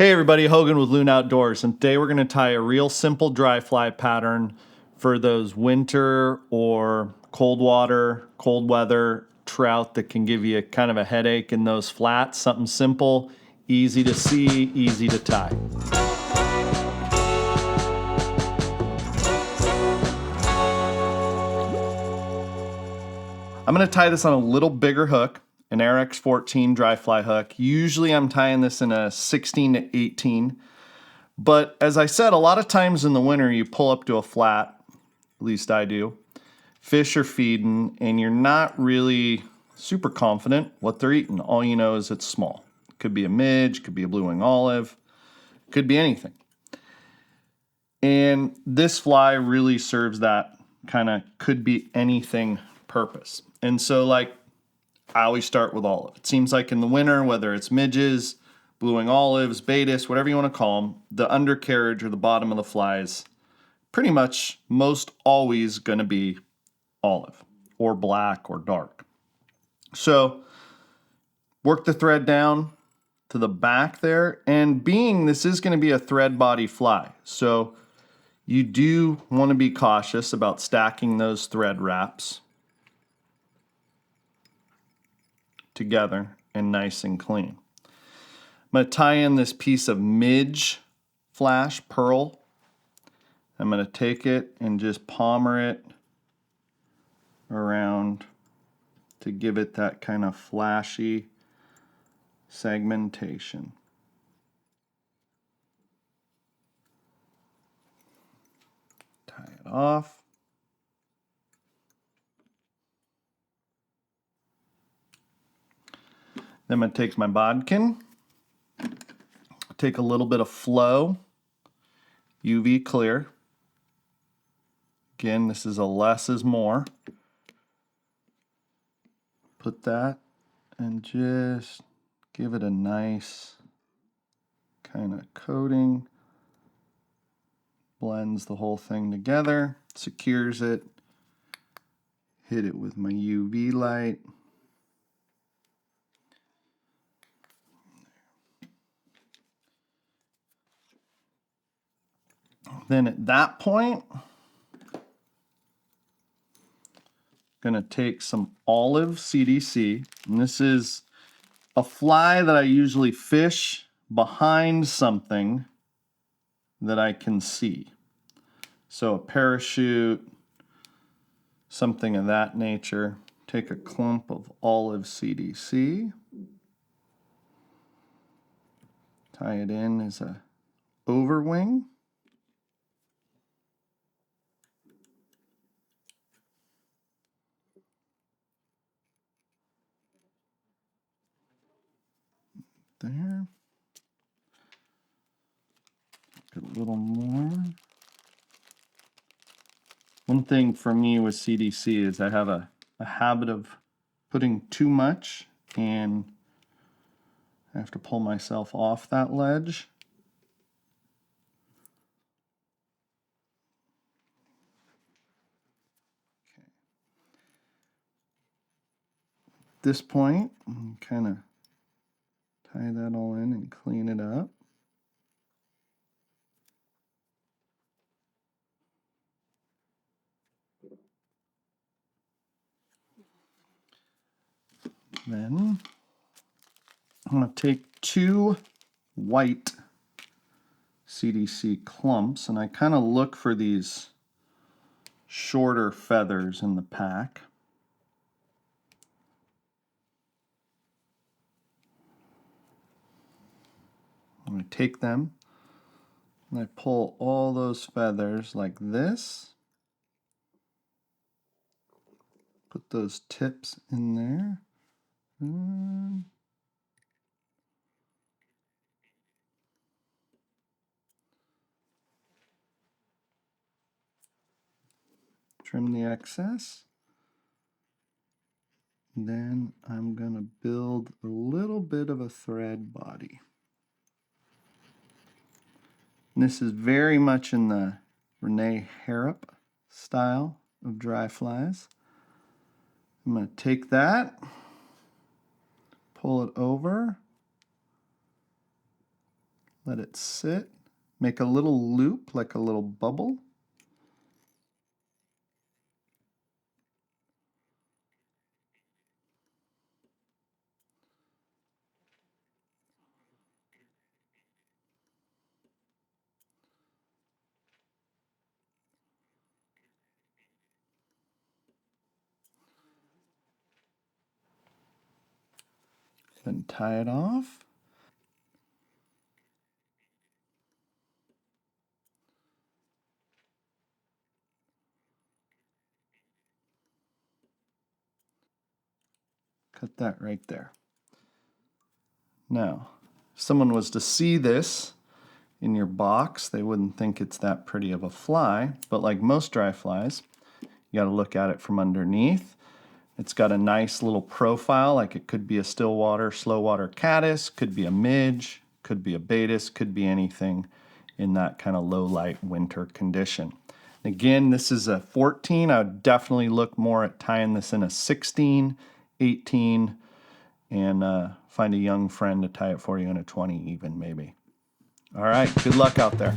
Hey everybody, Hogan with Loon Outdoors, and today we're going to tie a real simple dry fly pattern for those winter or cold water, cold weather trout that can give you kind of a headache in those flats. Something simple, easy to see, easy to tie. I'm going to tie this on a little bigger hook, an RX14 dry fly hook. Usually I'm tying this in a 16 to 18. But as I said, a lot of times in the winter you pull up to a flat, at least I do, fish are feeding and you're not really super confident what they're eating. All you know is it's small. Could be a midge, could be a blue wing olive, could be anything. And this fly really serves that kind of could be anything purpose. And so like I always start with olive. It seems like in the winter, whether it's midges, blue wing olives, baetis, whatever you want to call them, the undercarriage or the bottom of the fly is pretty much most always going to be olive or black or dark. So work the thread down to the back there, and being this is going to be a thread body fly, so you do want to be cautious about stacking those thread wraps together and nice and clean. I'm going to tie in this piece of midge flash pearl. I'm going to take it and just palmer it around to give it that kind of flashy segmentation. Tie it off. Then I'm going to take my bodkin, take a little bit of flow, UV clear. Again, this is a less is more. Put that and just give it a nice kind of coating. Blends the whole thing together, secures it. Hit it with my UV light. Then at that point, I'm going to take some olive CDC, and this is a fly that I usually fish behind something that I can see. So a parachute, something of that nature. Take a clump of olive CDC, tie it in as a overwing. There. Get a little more. One thing for me with CDC is I have a habit of putting too much and I have to pull myself off that ledge. Okay. At this point, kind of tie that all in and clean it up. Then I'm going to take two white CDC clumps, and I kind of look for these shorter feathers in the pack. I'm going to take them and I pull all those feathers like this. Put those tips in there. Trim the excess. Then I'm going to build a little bit of a thread body. And this is very much in the Renee Harrop style of dry flies. I'm going to take that, pull it over, Let it sit. Make a little loop, like a little bubble. Then tie it off. Cut that right there. Now, if someone was to see this in your box, they wouldn't think it's that pretty of a fly, but like most dry flies, you got to look at it from underneath. It's got a nice little profile, like it could be a stillwater, slow water caddis, could be a midge, could be a baetis, could be anything in that kind of low light winter condition. Again, this is a 14. I would definitely look more at tying this in a 16, 18, and find a young friend to tie it for you in a 20 even maybe. All right, good luck out there.